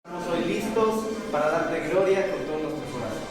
Estamos hoy listos para darte gloria con todo nuestro corazón.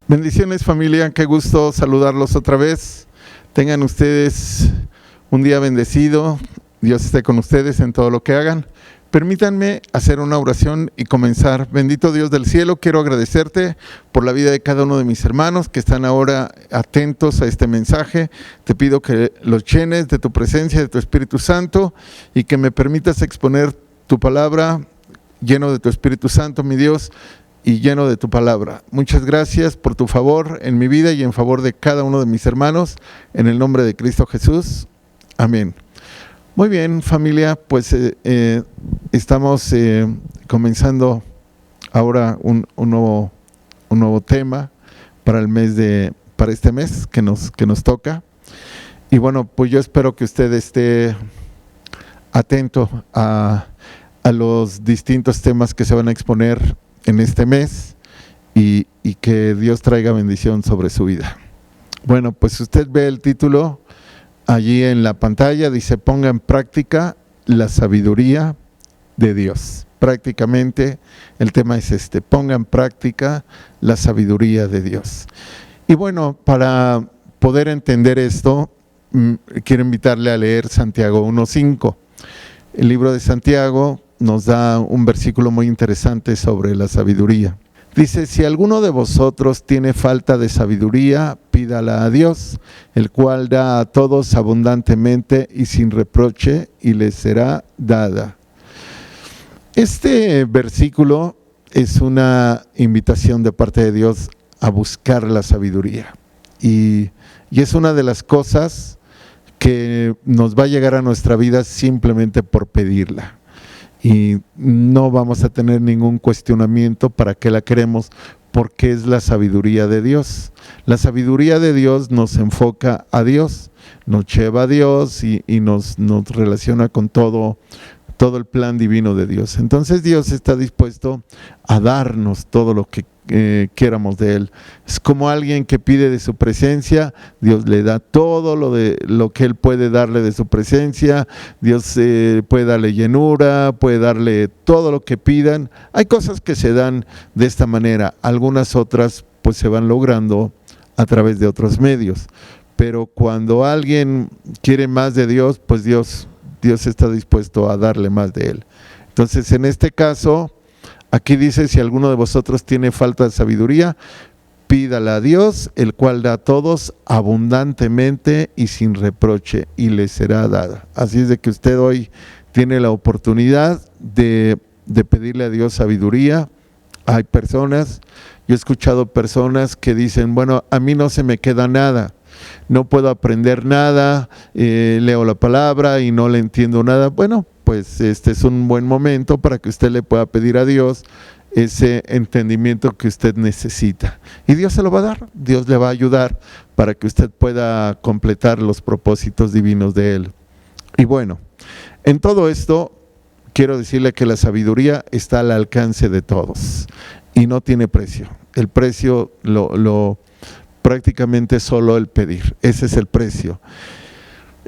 Bendiciones, familia, qué gusto saludarlos otra vez. Tengan ustedes un día bendecido. Dios esté con ustedes en todo lo que hagan. Permítanme hacer una oración y comenzar. Bendito Dios del cielo, quiero agradecerte por la vida de cada uno de mis hermanos que están ahora atentos a este mensaje. Te pido que los llenes de tu presencia, de tu Espíritu Santo, y que me permitas exponer tu palabra lleno de tu Espíritu Santo, mi Dios, y lleno de tu palabra. Muchas gracias por tu favor en mi vida y en favor de cada uno de mis hermanos, en el nombre de Cristo Jesús. Amén. Muy bien, familia, pues estamos comenzando ahora un nuevo tema para este mes que nos toca. Y bueno, pues yo espero que usted esté atento a los distintos temas que se van a exponer en este mes y que Dios traiga bendición sobre su vida. Bueno, pues usted ve el título allí en la pantalla, dice: ponga en práctica la sabiduría de Dios. Prácticamente el tema es este: ponga en práctica la sabiduría de Dios. Y bueno, para poder entender esto, quiero invitarle a leer Santiago 1:5. El libro de Santiago nos da un versículo muy interesante sobre la sabiduría. Dice: si alguno de vosotros tiene falta de sabiduría, pídala a Dios, el cual da a todos abundantemente y sin reproche, y le será dada. Este versículo es una invitación de parte de Dios a buscar la sabiduría. Y es una de las cosas que nos va a llegar a nuestra vida simplemente por pedirla. Y no vamos a tener ningún cuestionamiento para qué la queremos, porque es la sabiduría de Dios. La sabiduría de Dios nos enfoca a Dios, nos lleva a Dios y nos relaciona con todo el plan divino de Dios. Entonces Dios está dispuesto a darnos todo lo que quieramos de Él. Es como alguien que pide de su presencia, Dios le da todo lo que Él puede darle de su presencia. Dios puede darle llenura, puede darle todo lo que pidan. Hay cosas que se dan de esta manera, algunas otras pues se van logrando a través de otros medios. Pero cuando alguien quiere más de Dios, pues Dios está dispuesto a darle más de Él. Entonces, en este caso, aquí dice: si alguno de vosotros tiene falta de sabiduría, pídala a Dios, el cual da a todos abundantemente y sin reproche, y le será dada. Así es de que usted hoy tiene la oportunidad de pedirle a Dios sabiduría. Hay personas, yo he escuchado personas que dicen: bueno, a mí no se me queda nada, no puedo aprender nada, leo la palabra y no le entiendo nada. Bueno, pues este es un buen momento para que usted le pueda pedir a Dios ese entendimiento que usted necesita. Y Dios se lo va a dar, Dios le va a ayudar para que usted pueda completar los propósitos divinos de Él. Y bueno, en todo esto quiero decirle que la sabiduría está al alcance de todos y no tiene precio. El precio lo prácticamente solo el pedir, ese es el precio.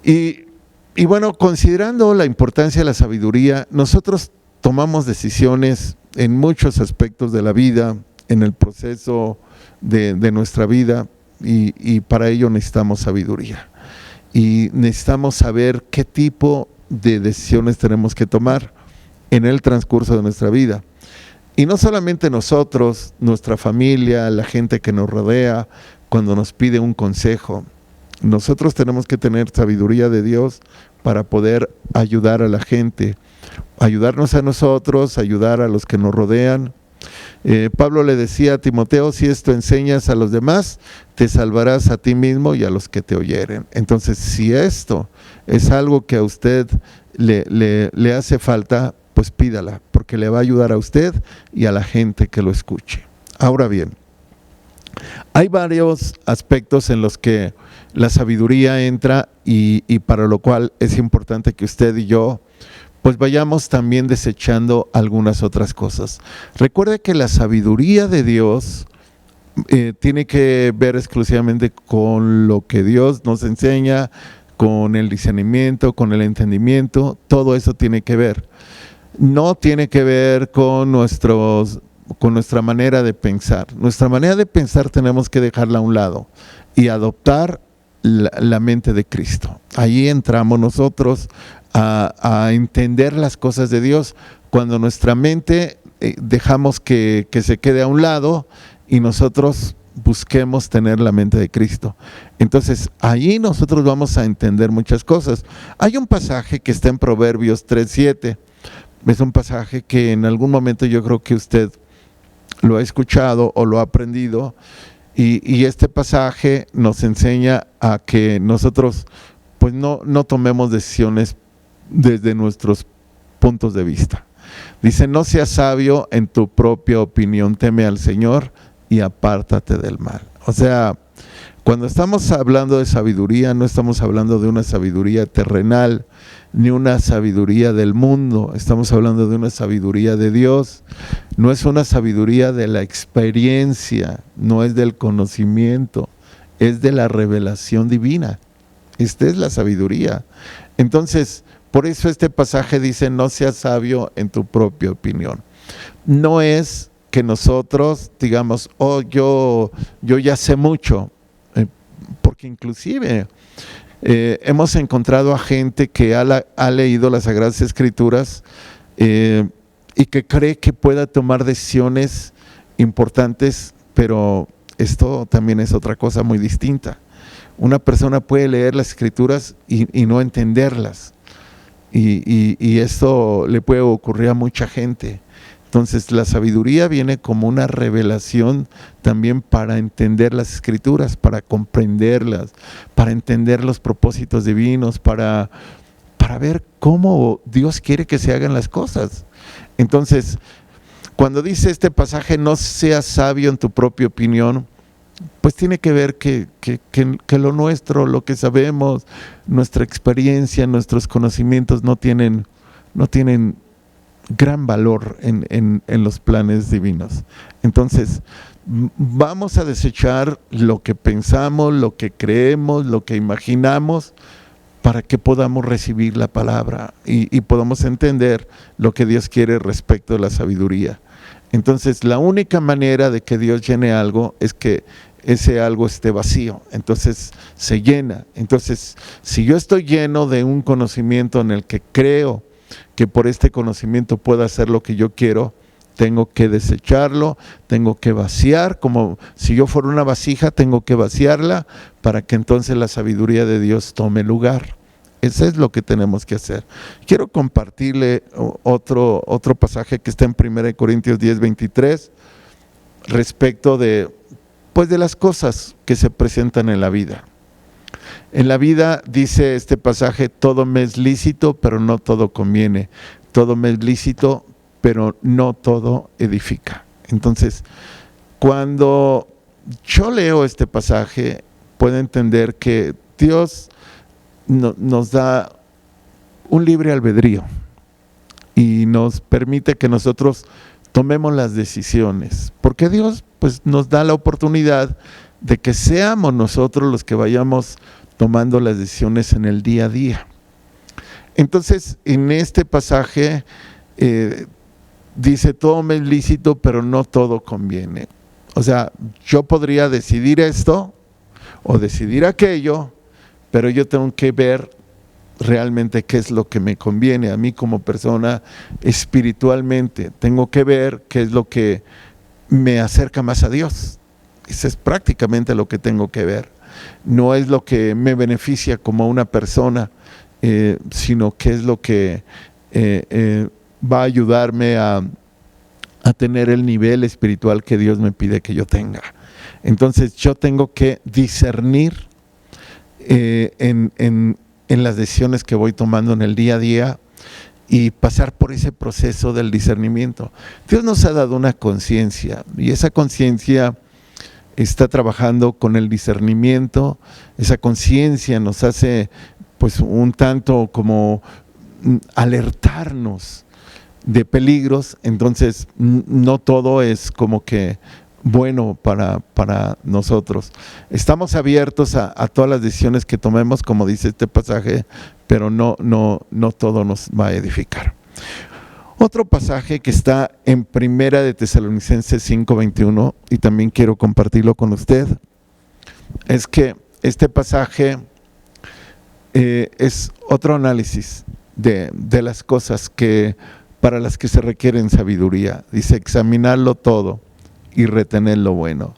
Y bueno, considerando la importancia de la sabiduría, nosotros tomamos decisiones en muchos aspectos de la vida, en el proceso de nuestra vida, y para ello necesitamos sabiduría. Y necesitamos saber qué tipo de decisiones tenemos que tomar en el transcurso de nuestra vida. Y no solamente nosotros, nuestra familia, la gente que nos rodea, cuando nos pide un consejo. Nosotros tenemos que tener sabiduría de Dios para poder ayudar a la gente, ayudarnos a nosotros, ayudar a los que nos rodean. Pablo le decía a Timoteo: si esto enseñas a los demás, te salvarás a ti mismo y a los que te oyeren. Entonces, si esto es algo que a usted le hace falta, pues pídala, porque le va a ayudar a usted y a la gente que lo escuche. Ahora bien, hay varios aspectos en los que la sabiduría entra y para lo cual es importante que usted y yo pues vayamos también desechando algunas otras cosas. Recuerde que la sabiduría de Dios tiene que ver exclusivamente con lo que Dios nos enseña, con el discernimiento, con el entendimiento. Todo eso tiene que ver. No tiene que ver con nuestra manera de pensar. Nuestra manera de pensar tenemos que dejarla a un lado y adoptar la mente de Cristo. Ahí entramos nosotros a entender las cosas de Dios, cuando nuestra mente dejamos que se quede a un lado y nosotros busquemos tener la mente de Cristo. Entonces ahí nosotros vamos a entender muchas cosas. Hay un pasaje que está en Proverbios 3:7. Es un pasaje que en algún momento yo creo que usted lo ha escuchado o lo ha aprendido, y este pasaje nos enseña a que nosotros pues no tomemos decisiones desde nuestros puntos de vista. Dice: no seas sabio en tu propia opinión, teme al Señor y apártate del mal. O sea, cuando estamos hablando de sabiduría, no estamos hablando de una sabiduría terrenal, ni una sabiduría del mundo. Estamos hablando de una sabiduría de Dios. No es una sabiduría de la experiencia, no es del conocimiento, es de la revelación divina. Esta es la sabiduría. Entonces, por eso este pasaje dice: no seas sabio en tu propia opinión. No es que nosotros digamos: oh, yo ya sé mucho, porque inclusive hemos encontrado a gente que ha leído las Sagradas Escrituras y que cree que pueda tomar decisiones importantes, pero esto también es otra cosa muy distinta. Una persona puede leer las Escrituras y no entenderlas, y esto le puede ocurrir a mucha gente. Entonces la sabiduría viene como una revelación también para entender las Escrituras, para comprenderlas, para entender los propósitos divinos, para ver cómo Dios quiere que se hagan las cosas. Entonces, cuando dice este pasaje: no seas sabio en tu propia opinión, pues tiene que ver que lo nuestro, lo que sabemos, nuestra experiencia, nuestros conocimientos no tienen gran valor en los planes divinos. Entonces, vamos a desechar lo que pensamos, lo que creemos, lo que imaginamos, para que podamos recibir la palabra y podamos entender lo que Dios quiere respecto de la sabiduría. Entonces, la única manera de que Dios llene algo es que ese algo esté vacío. Entonces se llena. Entonces, si yo estoy lleno de un conocimiento en el que creo que por este conocimiento puedo hacer lo que yo quiero, tengo que desecharlo, tengo que vaciar. Como si yo fuera una vasija, tengo que vaciarla para que entonces la sabiduría de Dios tome lugar. Eso es lo que tenemos que hacer. Quiero compartirle otro pasaje que está en 1 Corintios 10:23 respecto de las cosas que se presentan en la vida. En la vida, dice este pasaje: todo me es lícito, pero no todo conviene. Todo me es lícito, pero no todo edifica. Entonces, cuando yo leo este pasaje, puedo entender que Dios nos da un libre albedrío y nos permite que nosotros tomemos las decisiones, porque Dios pues nos da la oportunidad de que seamos nosotros los que vayamos tomando las decisiones en el día a día. Entonces, en este pasaje dice, todo me es lícito, pero no todo conviene. O sea, yo podría decidir esto o decidir aquello, pero yo tengo que ver realmente qué es lo que me conviene a mí como persona espiritualmente. Tengo que ver qué es lo que me acerca más a Dios. Eso es prácticamente lo que tengo que ver. No es lo que me beneficia como una persona, sino qué es lo que va a ayudarme a tener el nivel espiritual que Dios me pide que yo tenga. Entonces yo tengo que discernir en las decisiones que voy tomando en el día a día y pasar por ese proceso del discernimiento. Dios nos ha dado una conciencia y esa conciencia está trabajando con el discernimiento. Esa conciencia nos hace pues un tanto como alertarnos de peligros. Entonces no todo es como que bueno para nosotros. Estamos abiertos a todas las decisiones que tomemos, como dice este pasaje, pero no todo nos va a edificar. Otro pasaje que está en Primera de Tesalonicenses 5:21, y también quiero compartirlo con usted, es que este pasaje es otro análisis de las cosas para las que se requieren sabiduría. Dice, examinarlo todo y retener lo bueno.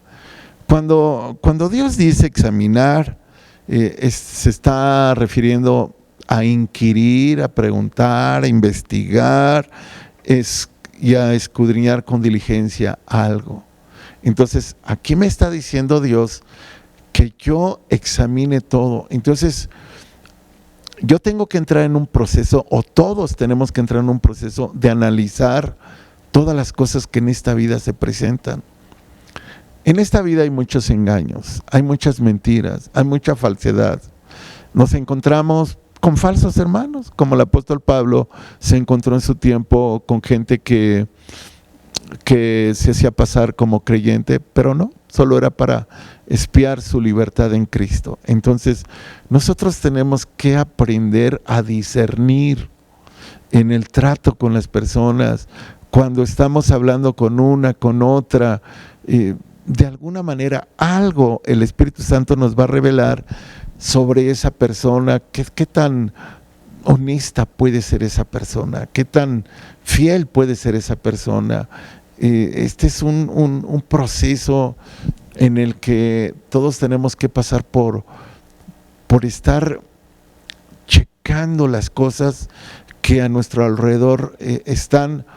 Cuando Dios dice examinar, se está refiriendo a inquirir, a preguntar, a investigar y a escudriñar con diligencia algo. Entonces, aquí me está diciendo Dios que yo examine todo. Entonces, yo tengo que entrar en un proceso, o todos tenemos que entrar en un proceso de analizar todas las cosas que en esta vida se presentan. En esta vida hay muchos engaños, hay muchas mentiras, hay mucha falsedad. Nos encontramos con falsos hermanos, como el apóstol Pablo se encontró en su tiempo con gente que se hacía pasar como creyente, pero no, solo era para espiar su libertad en Cristo. Entonces, nosotros tenemos que aprender a discernir en el trato con las personas, cuando estamos hablando con una, con otra, de alguna manera algo el Espíritu Santo nos va a revelar sobre esa persona, qué tan honesta puede ser esa persona, qué tan fiel puede ser esa persona. Este es un proceso en el que todos tenemos que pasar por estar checando las cosas que a nuestro alrededor están,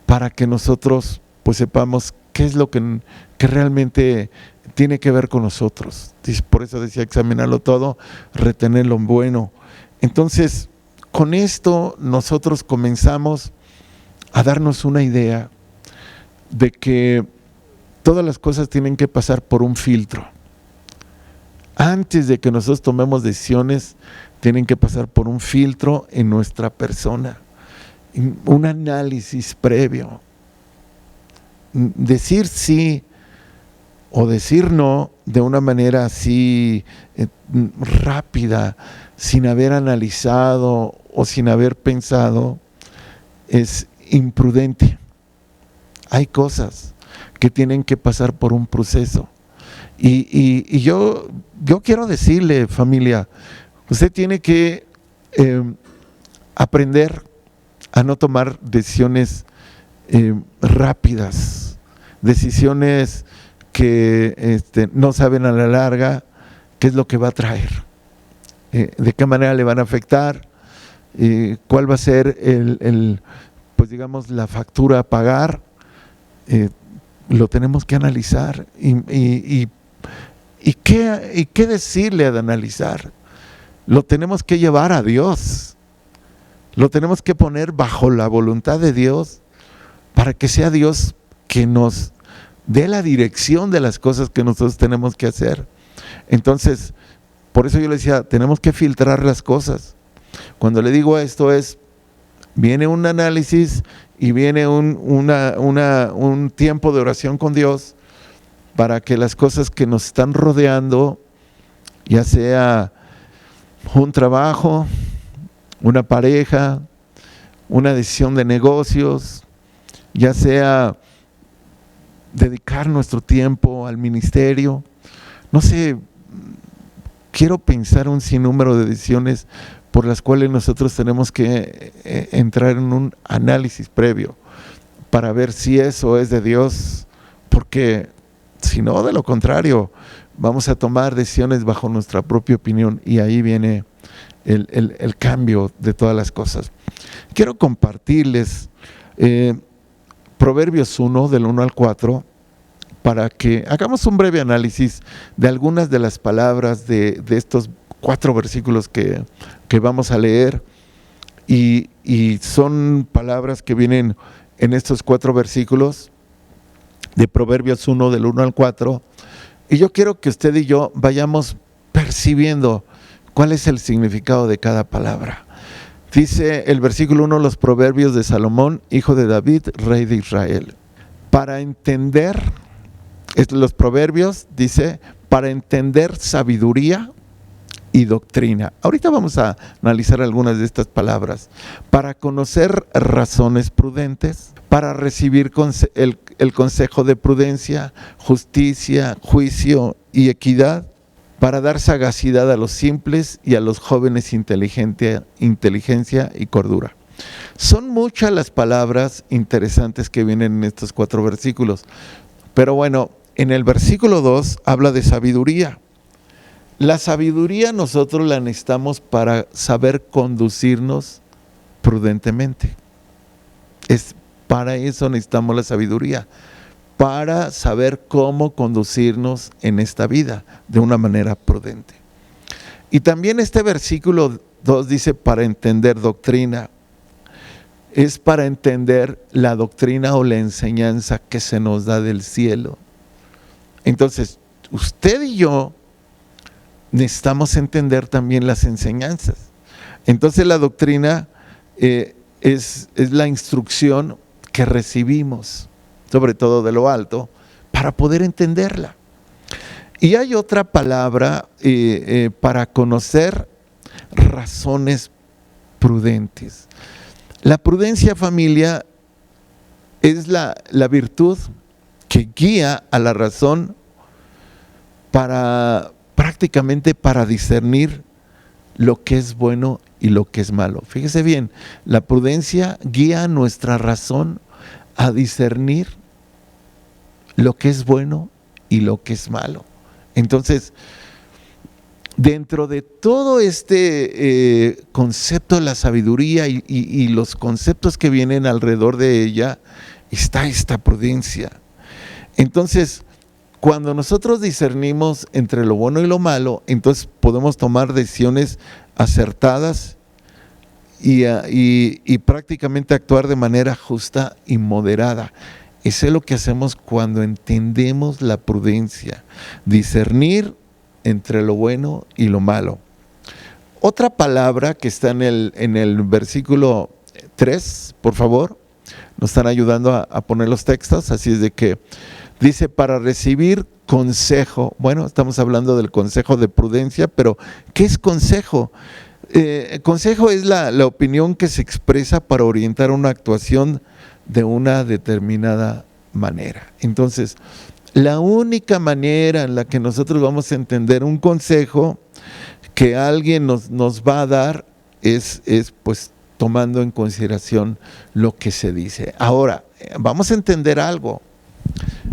para que nosotros pues sepamos qué es lo que realmente tiene que ver con nosotros. Por eso decía examinarlo todo, retener lo bueno. Entonces, con esto nosotros comenzamos a darnos una idea de que todas las cosas tienen que pasar por un filtro. Antes de que nosotros tomemos decisiones, tienen que pasar por un filtro en nuestra persona, un análisis previo. Decir sí o decir no de una manera así rápida, sin haber analizado o sin haber pensado, es imprudente. Hay cosas que tienen que pasar por un proceso. Y yo quiero decirle, familia, usted tiene que aprender a no tomar decisiones rápidas, decisiones que no saben a la larga qué es lo que va a traer, de qué manera le van a afectar, cuál va a ser pues digamos la factura a pagar. Lo tenemos que analizar y qué decirle al analizar. Lo tenemos que llevar a Dios, lo tenemos que poner bajo la voluntad de Dios, para que sea Dios que nos dé la dirección de las cosas que nosotros tenemos que hacer. Entonces, por eso yo le decía, tenemos que filtrar las cosas. Cuando le digo esto viene un análisis y viene un tiempo de oración con Dios, para que las cosas que nos están rodeando, ya sea un trabajo, una pareja, una decisión de negocios, ya sea dedicar nuestro tiempo al ministerio, no sé, quiero pensar un sinnúmero de decisiones por las cuales nosotros tenemos que entrar en un análisis previo para ver si eso es de Dios, porque si no, de lo contrario, vamos a tomar decisiones bajo nuestra propia opinión y ahí viene el cambio de todas las cosas. Quiero compartirles Proverbios 1, del 1 al 4, para que hagamos un breve análisis de algunas de las palabras de estos 4 versículos que vamos a leer. Y son palabras que vienen en estos 4 versículos de Proverbios 1, del 1 al 4. Y yo quiero que usted y yo vayamos percibiendo cuál es el significado de cada palabra. Dice el versículo 1, los proverbios de Salomón, hijo de David, rey de Israel. Para entender, los proverbios, dice, para entender sabiduría y doctrina. Ahorita vamos a analizar algunas de estas palabras. Para conocer razones prudentes, para recibir el consejo de prudencia, justicia, juicio y equidad, para dar sagacidad a los simples y a los jóvenes inteligencia y cordura. Son muchas las palabras interesantes que vienen en estos 4 versículos. Pero bueno, en el versículo 2 habla de sabiduría. La sabiduría nosotros la necesitamos para saber conducirnos prudentemente. Para eso necesitamos la sabiduría, para saber cómo conducirnos en esta vida de una manera prudente. Y también este versículo 2 dice para entender doctrina. Es para entender la doctrina o la enseñanza que se nos da del cielo. Entonces, usted y yo necesitamos entender también las enseñanzas. Entonces la doctrina es la instrucción que recibimos, sobre todo de lo alto, para poder entenderla. Y hay otra palabra para conocer razones prudentes. La prudencia, familia, es la virtud que guía a la razón prácticamente para discernir lo que es bueno y lo que es malo. Fíjese bien, la prudencia guía nuestra razón a discernir lo que es bueno y lo que es malo. Entonces, dentro de todo este concepto de la sabiduría y los conceptos que vienen alrededor de ella, está esta prudencia. Entonces, cuando nosotros discernimos entre lo bueno y lo malo, entonces podemos tomar decisiones acertadas y prácticamente actuar de manera justa y moderada. Eso es lo que hacemos cuando entendemos la prudencia, discernir entre lo bueno y lo malo. Otra palabra que está en el versículo 3, por favor, nos están ayudando a poner los textos, así es de que dice para recibir consejo. Bueno, estamos hablando del consejo de prudencia, pero ¿qué es consejo? Consejo es la opinión que se expresa para orientar una actuación de una determinada manera. Entonces, la única manera en la que nosotros vamos a entender un consejo que alguien nos va a dar es pues tomando en consideración lo que se dice. Ahora, vamos a entender algo.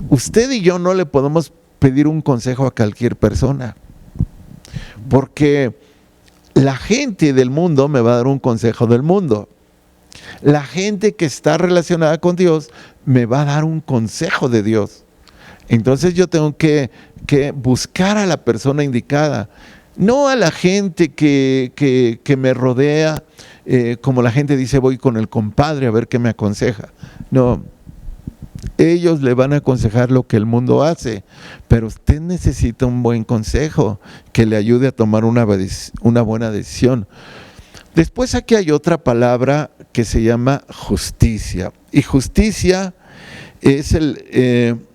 Usted y yo no le podemos pedir un consejo a cualquier persona, porque la gente del mundo me va a dar un consejo del mundo. La gente que está relacionada con Dios me va a dar un consejo de Dios. Entonces yo tengo que buscar a la persona indicada, no a la gente que me rodea, como la gente dice, voy con el compadre a ver qué me aconseja. No, ellos le van a aconsejar lo que el mundo hace, pero usted necesita un buen consejo que le ayude a tomar una buena decisión. Después aquí hay otra palabra que se llama justicia, y justicia es el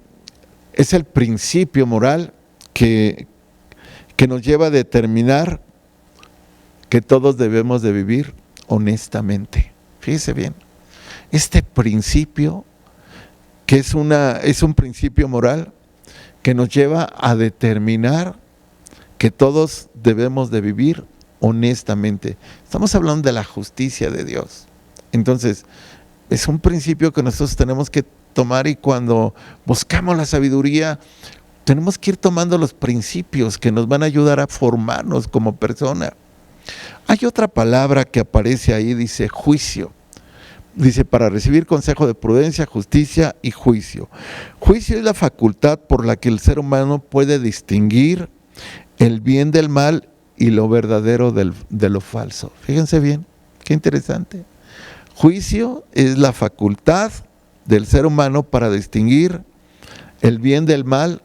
principio moral que nos lleva a determinar que todos debemos de vivir honestamente. Fíjese bien, este principio, que es un principio moral, que nos lleva a determinar que todos debemos de vivir honestamente. Estamos hablando de la justicia de Dios. Entonces, es un principio que nosotros tenemos que tomar, y cuando buscamos la sabiduría, tenemos que ir tomando los principios que nos van a ayudar a formarnos como persona. Hay otra palabra que aparece ahí, dice juicio. Dice, para recibir consejo de prudencia, justicia y juicio. Juicio es la facultad por la que el ser humano puede distinguir el bien del mal y lo verdadero de lo falso. Fíjense bien, qué interesante. Juicio es la facultad del ser humano para distinguir el bien del mal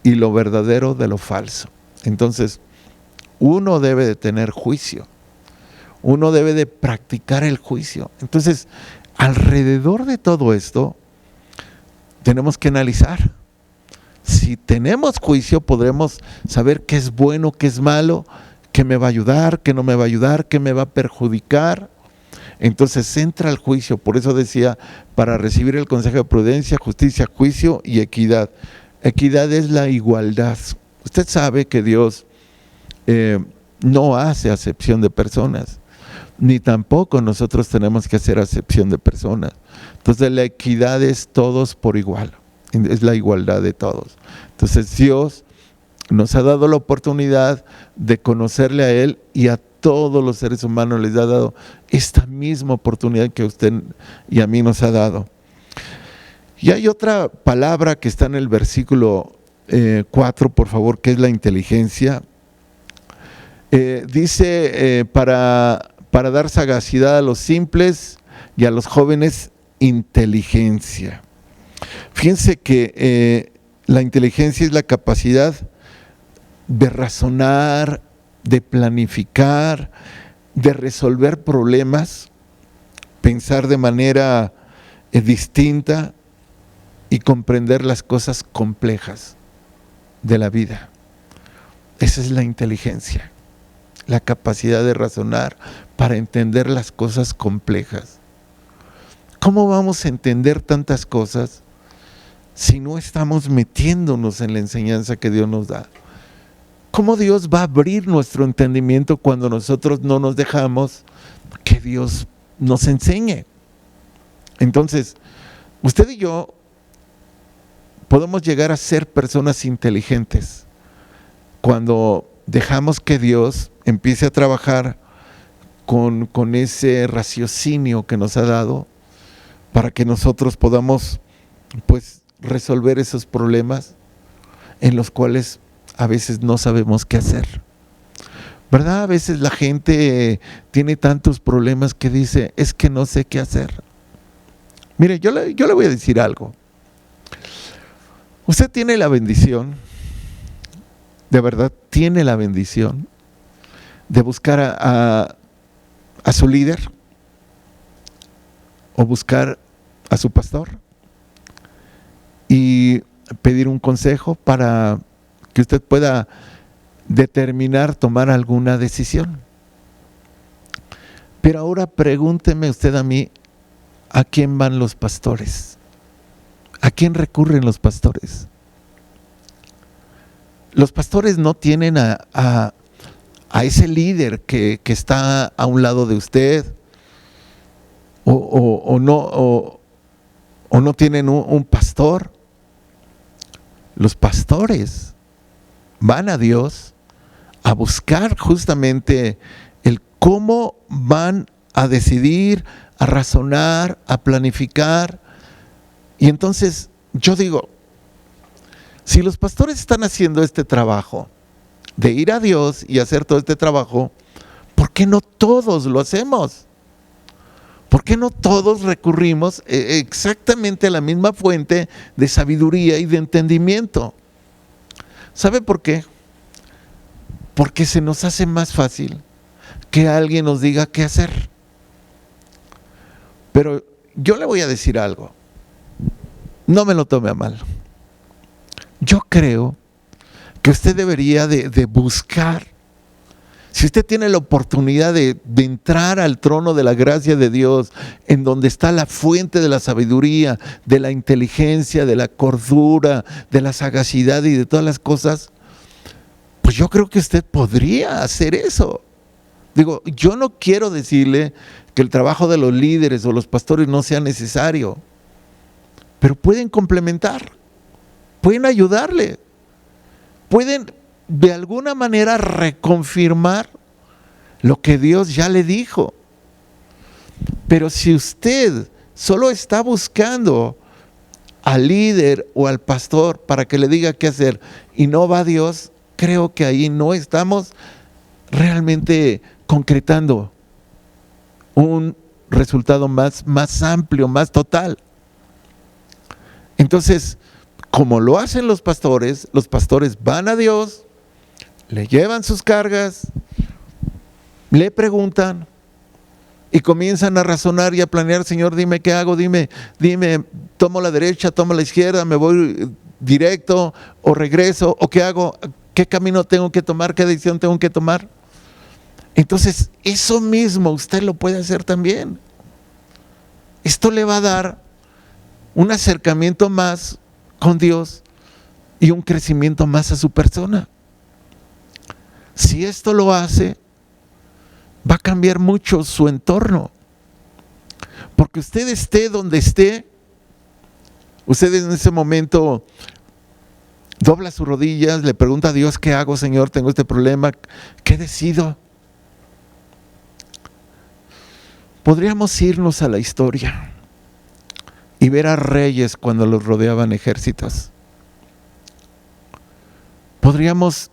y lo verdadero de lo falso. Entonces, uno debe de tener juicio. Uno debe de practicar el juicio. Entonces, alrededor de todo esto, tenemos que analizar. Si tenemos juicio, podremos saber qué es bueno, qué es malo, qué me va a ayudar, qué no me va a ayudar, qué me va a perjudicar. Entonces entra el juicio. Por eso decía, para recibir el consejo de prudencia, justicia, juicio y equidad. Equidad es la igualdad. Usted sabe que Dios no hace acepción de personas, ni tampoco nosotros tenemos que hacer acepción de personas. Entonces la equidad es todos por igual, es la igualdad de todos. Entonces Dios nos ha dado la oportunidad de conocerle a Él, y a todos los seres humanos les ha dado esta misma oportunidad que a usted y a mí nos ha dado. Y hay otra palabra que está en el versículo 4, por favor, que es la inteligencia. Dice, para dar sagacidad a los simples y a los jóvenes, inteligencia. Fíjense que la inteligencia es la capacidad de razonar, de planificar, de resolver problemas, pensar de manera distinta y comprender las cosas complejas de la vida. Esa es la inteligencia, la capacidad de razonar para entender las cosas complejas. ¿Cómo vamos a entender tantas cosas si no estamos metiéndonos en la enseñanza que Dios nos da? ¿Cómo Dios va a abrir nuestro entendimiento cuando nosotros no nos dejamos que Dios nos enseñe? Entonces, usted y yo podemos llegar a ser personas inteligentes cuando dejamos que Dios empiece a trabajar con ese raciocinio que nos ha dado, para que nosotros podamos pues resolver esos problemas en los cuales a veces no sabemos qué hacer, ¿verdad? A veces la gente tiene tantos problemas que dice, es que no sé qué hacer. Mire, yo le voy a decir algo. Usted tiene la bendición, de verdad, tiene la bendición de buscar a su líder, o buscar a su pastor y pedir un consejo para que usted pueda determinar, tomar alguna decisión. Pero ahora pregúnteme usted a mí, ¿a quién van los pastores? ¿A quién recurren los pastores? Los pastores no tienen a ese líder que está a un lado de usted, o no tienen un pastor. Los pastores van a Dios a buscar justamente el cómo van a decidir, a razonar, a planificar. Y entonces yo digo, si los pastores están haciendo este trabajo de ir a Dios y hacer todo este trabajo, ¿por qué no todos lo hacemos? ¿Por qué no todos recurrimos exactamente a la misma fuente de sabiduría y de entendimiento? ¿Sabe por qué? Porque se nos hace más fácil que alguien nos diga qué hacer. Pero yo le voy a decir algo, no me lo tome a mal. Yo creo que usted debería de buscar Si usted tiene la oportunidad de entrar al trono de la gracia de Dios, en donde está la fuente de la sabiduría, de la inteligencia, de la cordura, de la sagacidad y de todas las cosas, pues yo creo que usted podría hacer eso. Digo, yo no quiero decirle que el trabajo de los líderes o los pastores no sea necesario, pero pueden complementar, pueden ayudarle, pueden de alguna manera reconfirmar lo que Dios ya le dijo. Pero si usted solo está buscando al líder o al pastor para que le diga qué hacer y no va a Dios, creo que ahí no estamos realmente concretando un resultado más amplio, más total. Entonces, como lo hacen los pastores van a Dios, le llevan sus cargas, le preguntan y comienzan a razonar y a planear. Señor, dime qué hago, dime, tomo la derecha, tomo la izquierda, me voy directo o regreso, o qué hago, qué camino tengo que tomar, qué decisión tengo que tomar. Entonces, eso mismo usted lo puede hacer también. Esto le va a dar un acercamiento más con Dios y un crecimiento más a su persona. Si esto lo hace, va a cambiar mucho su entorno. Porque usted esté donde esté, usted en ese momento dobla sus rodillas, le pregunta a Dios, ¿qué hago, Señor? Tengo este problema, ¿qué decido? Podríamos irnos a la historia y ver a reyes cuando los rodeaban ejércitos. Podríamos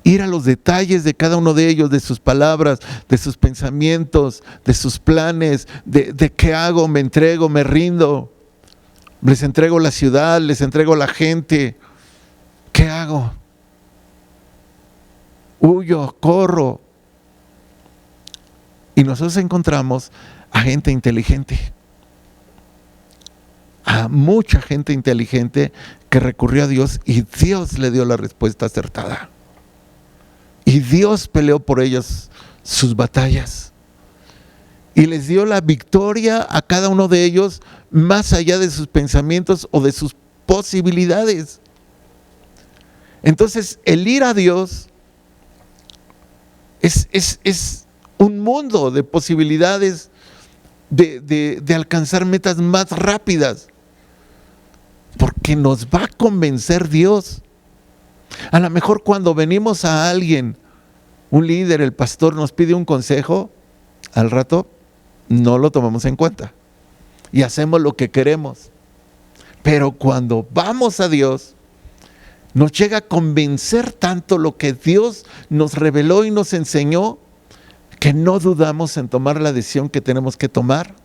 ir a los detalles de cada uno de ellos, de sus palabras, de sus pensamientos, de sus planes, de qué hago, me entrego, me rindo, les entrego la ciudad, les entrego la gente, ¿qué hago? Huyo, corro. Y nosotros encontramos a gente inteligente, a mucha gente inteligente que recurrió a Dios y Dios le dio la respuesta acertada. Y Dios peleó por ellos sus batallas. Y les dio la victoria a cada uno de ellos más allá de sus pensamientos o de sus posibilidades. Entonces, el ir a Dios es un mundo de posibilidades de alcanzar metas más rápidas. Porque nos va a convencer Dios. A lo mejor cuando venimos a alguien, un líder, el pastor nos pide un consejo, al rato no lo tomamos en cuenta y hacemos lo que queremos. Pero cuando vamos a Dios, nos llega a convencer tanto lo que Dios nos reveló y nos enseñó, que no dudamos en tomar la decisión que tenemos que tomar,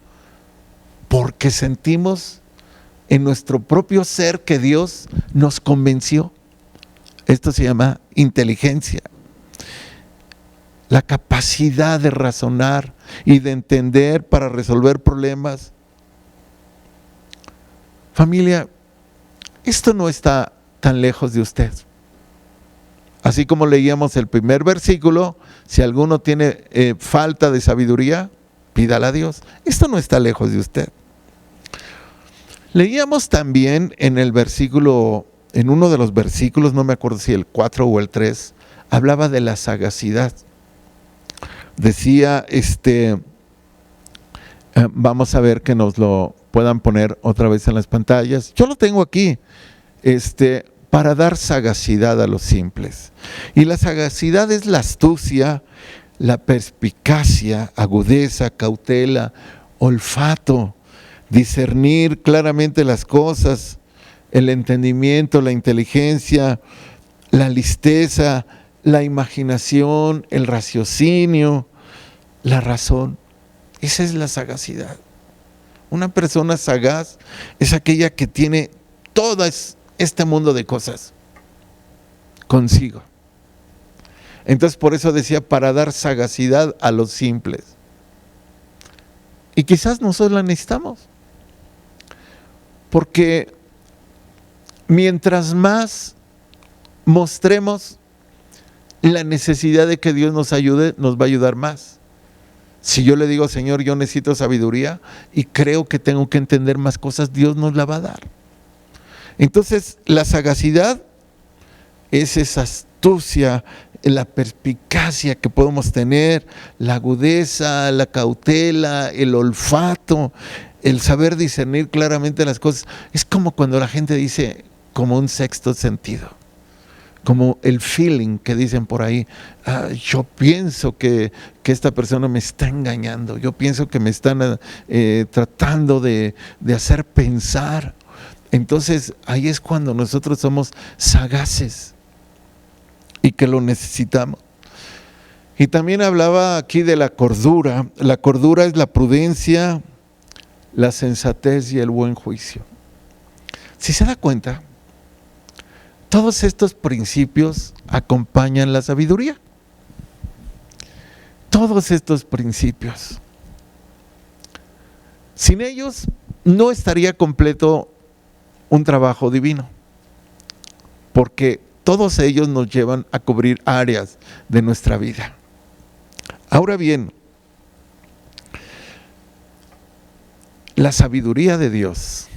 porque sentimos en nuestro propio ser que Dios nos convenció. Esto se llama inteligencia. La capacidad de razonar y de entender para resolver problemas. Familia, esto no está tan lejos de usted. Así como leíamos el primer versículo, si alguno tiene falta de sabiduría, pídala a Dios. Esto no está lejos de usted. Leíamos también en el versículo, en uno de los versículos, no me acuerdo si el 4 o el 3, hablaba de la sagacidad. Decía, vamos a ver que nos lo puedan poner otra vez en las pantallas. Yo lo tengo aquí, para dar sagacidad a los simples. Y la sagacidad es la astucia, la perspicacia, agudeza, cautela, olfato, discernir claramente las cosas, el entendimiento, la inteligencia, la listeza, la imaginación, el raciocinio, la razón. Esa es la sagacidad. Una persona sagaz es aquella que tiene todo este mundo de cosas consigo. Entonces por eso decía, para dar sagacidad a los simples. Y quizás nosotros la necesitamos. Porque mientras más mostremos la necesidad de que Dios nos ayude nos va a ayudar más. Si yo le digo, Señor, yo necesito sabiduría y creo que tengo que entender más cosas, Dios nos la va a dar. Entonces, la sagacidad es esa astucia, la perspicacia que podemos tener, la agudeza, la cautela, el olfato, el saber discernir claramente las cosas. Es como cuando la gente dice, como un sexto sentido, como el feeling que dicen por ahí. Yo pienso que esta persona me está engañando, yo pienso que me están tratando de hacer pensar. Entonces ahí es cuando nosotros somos sagaces y que lo necesitamos. Y también hablaba aquí de la cordura. La cordura es la prudencia, la sensatez y el buen juicio. Si se da cuenta, todos estos principios acompañan la sabiduría. Todos estos principios. Sin ellos no estaría completo un trabajo divino, porque todos ellos nos llevan a cubrir áreas de nuestra vida. Ahora bien, la sabiduría de Dios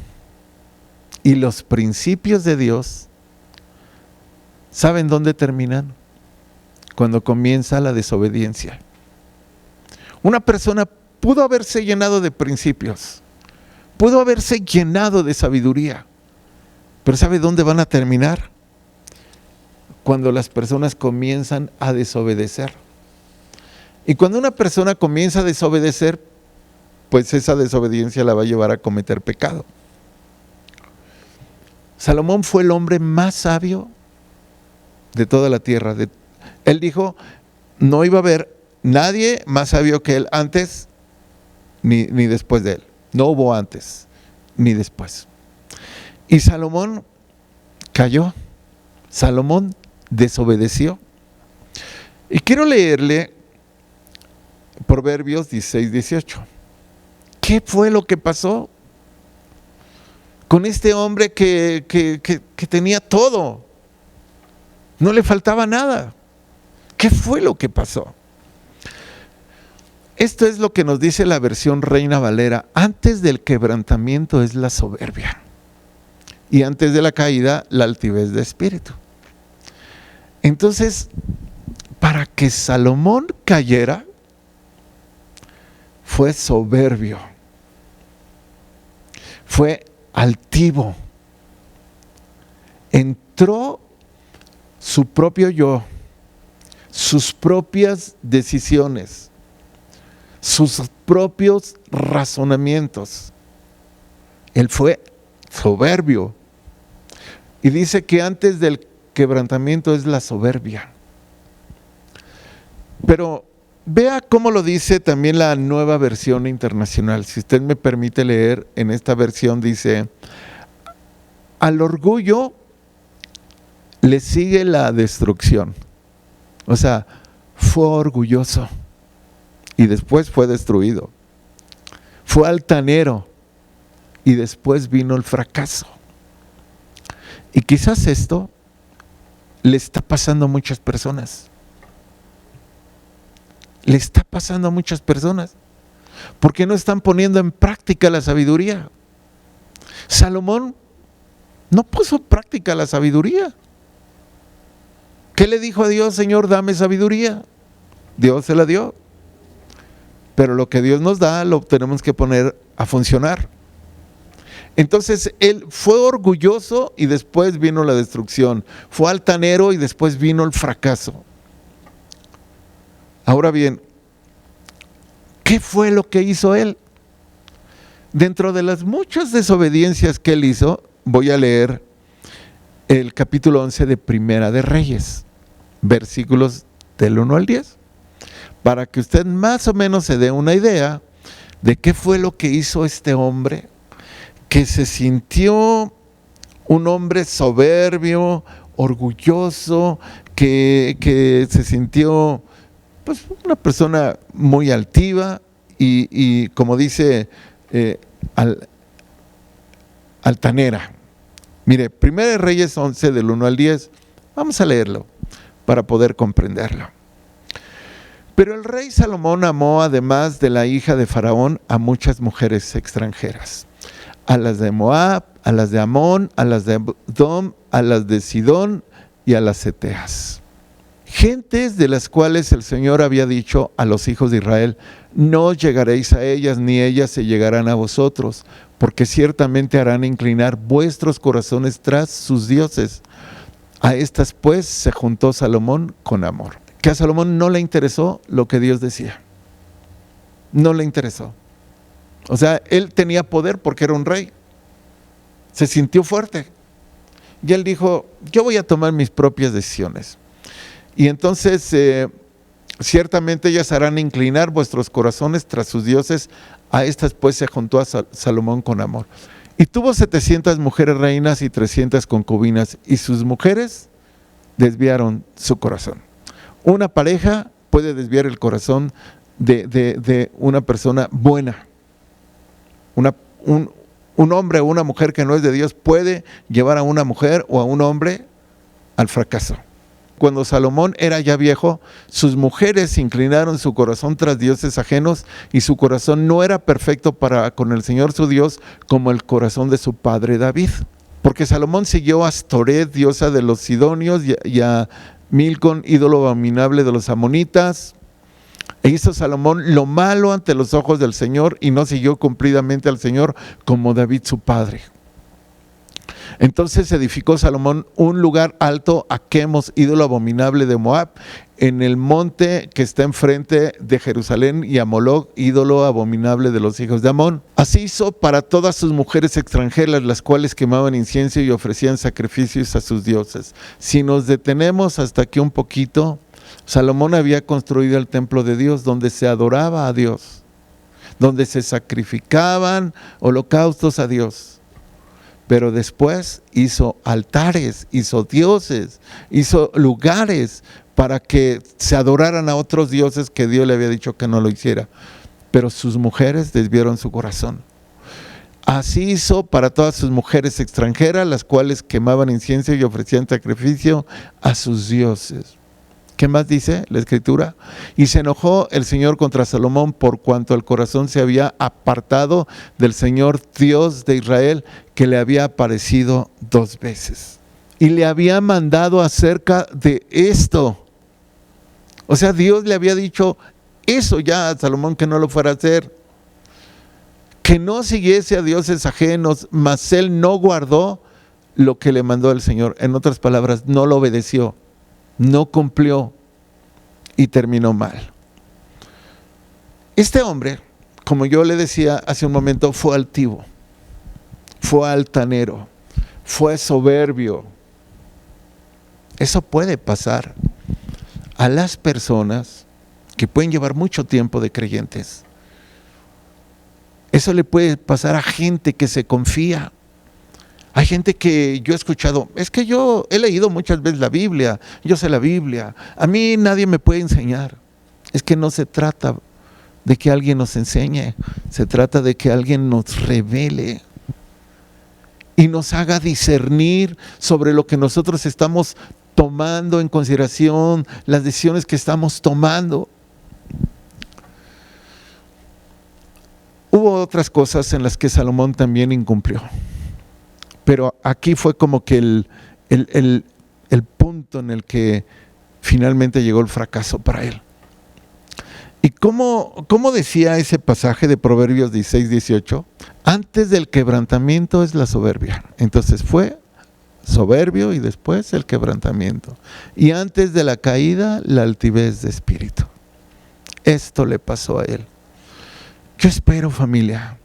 y los principios de Dios, ¿saben dónde terminan? Cuando comienza la desobediencia. Una persona pudo haberse llenado de principios, pudo haberse llenado de sabiduría, pero ¿sabe dónde van a terminar? Cuando las personas comienzan a desobedecer. Y cuando una persona comienza a desobedecer, pues esa desobediencia la va a llevar a cometer pecado. Salomón fue el hombre más sabio de toda la tierra. Él dijo, no iba a haber nadie más sabio que él antes ni después de él. No hubo antes ni después. Y Salomón cayó. Salomón desobedeció. Y quiero leerle Proverbios 16-18. ¿Qué fue lo que pasó con este hombre que tenía todo? No le faltaba nada. ¿Qué fue lo que pasó? Esto es lo que nos dice la versión Reina Valera. Antes del quebrantamiento es la soberbia, y antes de la caída la altivez de espíritu. Entonces, para que Salomón cayera, fue soberbio, fue altivo, entró su propio yo, sus propias decisiones, sus propios razonamientos. Él fue soberbio. Y dice que antes del quebrantamiento es la soberbia. Pero vea cómo lo dice también la Nueva Versión Internacional. Si usted me permite leer, en esta versión dice, al orgullo le sigue la destrucción. O sea, fue orgulloso y después fue destruido. Fue altanero y después vino el fracaso. Y quizás esto le está pasando a muchas personas. Le está pasando a muchas personas porque no están poniendo en práctica la sabiduría. Salomón no puso en práctica la sabiduría. ¿Qué le dijo a Dios? Señor, dame sabiduría. Dios se la dio. Pero lo que Dios nos da lo tenemos que poner a funcionar. Entonces él fue orgulloso y después vino la destrucción. Fue altanero y después vino el fracaso. Ahora bien, ¿qué fue lo que hizo él? Dentro de las muchas desobediencias que él hizo, voy a leer el capítulo 11 de Primera de Reyes, versículos del 1 al 10, para que usted más o menos se dé una idea de qué fue lo que hizo este hombre, que se sintió un hombre soberbio, orgulloso, que se sintió pues una persona muy altiva y como dice, altanera. Mire, Primera de Reyes 11 del 1 al 10, vamos a leerlo para poder comprenderlo. Pero el rey Salomón amó, además de la hija de Faraón, a muchas mujeres extranjeras. A las de Moab, a las de Amón, a las de Edom, a las de Sidón y a las heteas. Gentes de las cuales el Señor había dicho a los hijos de Israel: no llegaréis a ellas, ni ellas se llegarán a vosotros, porque ciertamente harán inclinar vuestros corazones tras sus dioses. A estas pues se juntó Salomón con amor. Que a Salomón no le interesó lo que Dios decía. No le interesó. O sea, él tenía poder porque era un rey. Se sintió fuerte. Y él dijo: yo voy a tomar mis propias decisiones. Y entonces, ciertamente ellas harán inclinar vuestros corazones tras sus dioses. A estas pues se juntó a Salomón con amor. Y tuvo 700 mujeres reinas y 300 concubinas, y sus mujeres desviaron su corazón. Una pareja puede desviar el corazón de una persona buena. Un hombre o una mujer que no es de Dios puede llevar a una mujer o a un hombre al fracaso. Cuando Salomón era ya viejo, sus mujeres inclinaron su corazón tras dioses ajenos, y su corazón no era perfecto para con el Señor su Dios como el corazón de su padre David. Porque Salomón siguió a Astoret, diosa de los sidonios, y a Milcom, ídolo abominable de los amonitas. E hizo Salomón lo malo ante los ojos del Señor, y no siguió cumplidamente al Señor como David su padre. Entonces edificó Salomón un lugar alto a Quemos, ídolo abominable de Moab, en el monte que está enfrente de Jerusalén, y a Moloc, ídolo abominable de los hijos de Amón. Así hizo para todas sus mujeres extranjeras, las cuales quemaban incienso y ofrecían sacrificios a sus dioses. Si nos detenemos hasta aquí un poquito, Salomón había construido el templo de Dios, donde se adoraba a Dios, donde se sacrificaban holocaustos a Dios. Pero después hizo altares, hizo dioses, hizo lugares para que se adoraran a otros dioses que Dios le había dicho que no lo hiciera. Pero sus mujeres desviaron su corazón. Así hizo para todas sus mujeres extranjeras, las cuales quemaban incienso y ofrecían sacrificio a sus dioses. ¿Qué más dice la Escritura? Y se enojó el Señor contra Salomón por cuanto el corazón se había apartado del Señor Dios de Israel, que le había aparecido 2 veces. Y le había mandado acerca de esto. O sea, Dios le había dicho eso ya a Salomón, que no lo fuera a hacer. Que no siguiese a dioses ajenos, mas él no guardó lo que le mandó el Señor. En otras palabras, no lo obedeció. No cumplió y terminó mal. Este hombre, como yo le decía hace un momento, fue altivo, fue altanero, fue soberbio. Eso puede pasar a las personas que pueden llevar mucho tiempo de creyentes. Eso le puede pasar a gente que se confía. Hay gente que yo he escuchado: es que yo he leído muchas veces la Biblia, yo sé la Biblia, a mí nadie me puede enseñar. Es que no se trata de que alguien nos enseñe, se trata de que alguien nos revele y nos haga discernir sobre lo que nosotros estamos tomando en consideración, las decisiones que estamos tomando. Hubo otras cosas en las que Salomón también incumplió. Pero aquí fue como que el punto en el que finalmente llegó el fracaso para él. ¿Y cómo decía ese pasaje de Proverbios 16-18? Antes del quebrantamiento es la soberbia. Entonces fue soberbio y después el quebrantamiento. Y antes de la caída, la altivez de espíritu. Esto le pasó a él. Yo espero, familia,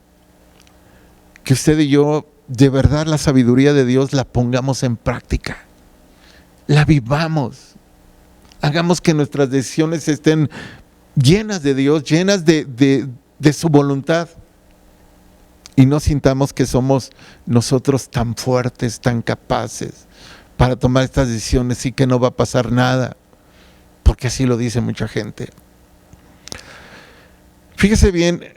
que usted y yo de verdad la sabiduría de Dios la pongamos en práctica, la vivamos, hagamos que nuestras decisiones estén llenas de Dios, llenas de su voluntad, y no sintamos que somos nosotros tan fuertes, tan capaces para tomar estas decisiones y que no va a pasar nada, porque así lo dice mucha gente. Fíjese bien,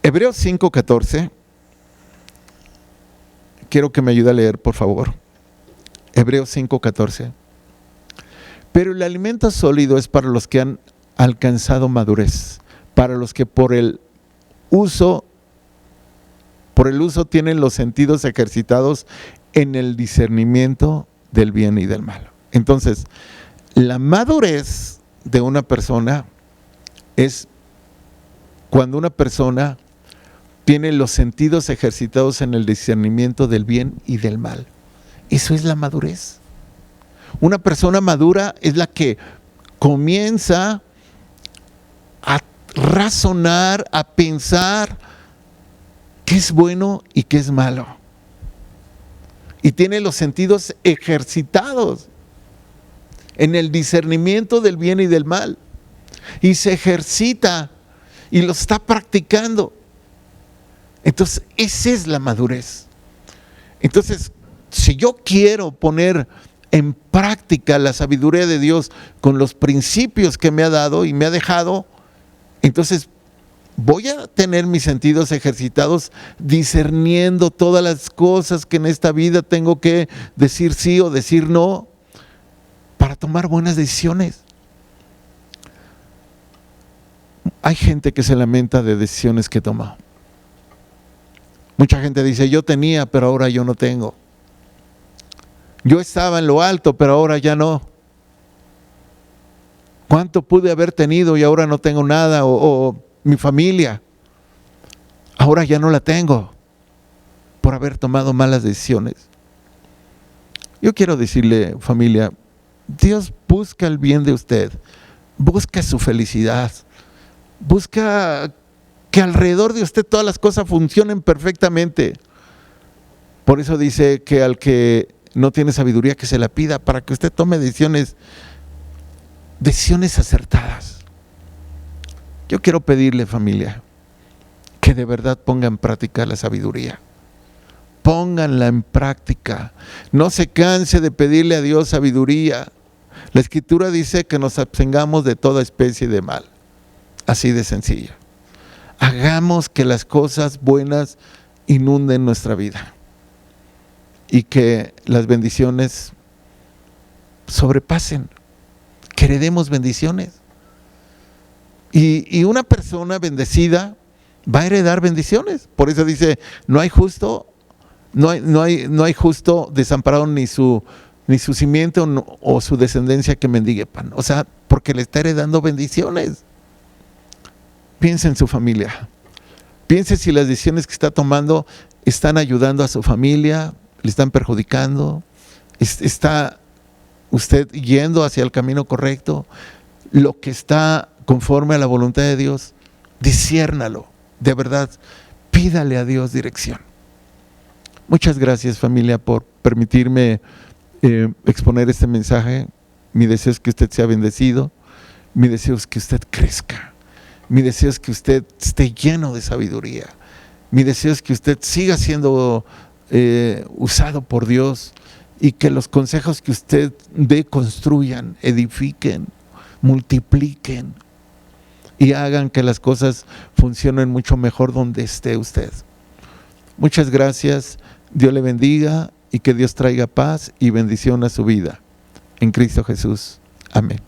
Hebreos 5:14. Quiero que me ayude a leer, por favor. Hebreos 5:14. Pero el alimento sólido es para los que han alcanzado madurez, para los que por el uso tienen los sentidos ejercitados en el discernimiento del bien y del mal. Entonces, la madurez de una persona es cuando una persona tiene los sentidos ejercitados en el discernimiento del bien y del mal. Eso es la madurez. Una persona madura es la que comienza a razonar, a pensar qué es bueno y qué es malo. Y tiene los sentidos ejercitados en el discernimiento del bien y del mal. Y se ejercita y lo está practicando. Entonces, esa es la madurez. Entonces, si yo quiero poner en práctica la sabiduría de Dios con los principios que me ha dado y me ha dejado, entonces voy a tener mis sentidos ejercitados discerniendo todas las cosas que en esta vida tengo que decir sí o decir no para tomar buenas decisiones. Hay gente que se lamenta de decisiones que toma. Mucha gente dice, yo tenía, pero ahora yo no tengo. Yo estaba en lo alto, pero ahora ya no. ¿Cuánto pude haber tenido y ahora no tengo nada? O mi familia, ahora ya no la tengo por haber tomado malas decisiones. Yo quiero decirle, familia, Dios busca el bien de usted, busca su felicidad, busca que alrededor de usted todas las cosas funcionen perfectamente. Por eso dice que al que no tiene sabiduría que se la pida para que usted tome decisiones acertadas. Yo quiero pedirle, familia, que de verdad ponga en práctica la sabiduría. Pónganla en práctica. No se canse de pedirle a Dios sabiduría. La Escritura dice que nos abstengamos de toda especie de mal. Así de sencillo. Hagamos que las cosas buenas inunden nuestra vida y que las bendiciones sobrepasen, que heredemos bendiciones. Y una persona bendecida va a heredar bendiciones. Por eso dice, no hay justo desamparado ni su simiente o su descendencia que mendigue pan. O sea, porque le está heredando bendiciones. Piense en su familia. Piense si las decisiones que está tomando están ayudando a su familia, le están perjudicando, está usted yendo hacia el camino correcto, lo que está conforme a la voluntad de Dios, disciérnalo, de verdad, pídale a Dios dirección. Muchas gracias, familia, por permitirme exponer este mensaje. Mi deseo es que usted sea bendecido, mi deseo es que usted crezca. Mi deseo es que usted esté lleno de sabiduría. Mi deseo es que usted siga siendo usado por Dios y que los consejos que usted dé construyan, edifiquen, multipliquen y hagan que las cosas funcionen mucho mejor donde esté usted. Muchas gracias. Dios le bendiga y que Dios traiga paz y bendición a su vida. En Cristo Jesús. Amén.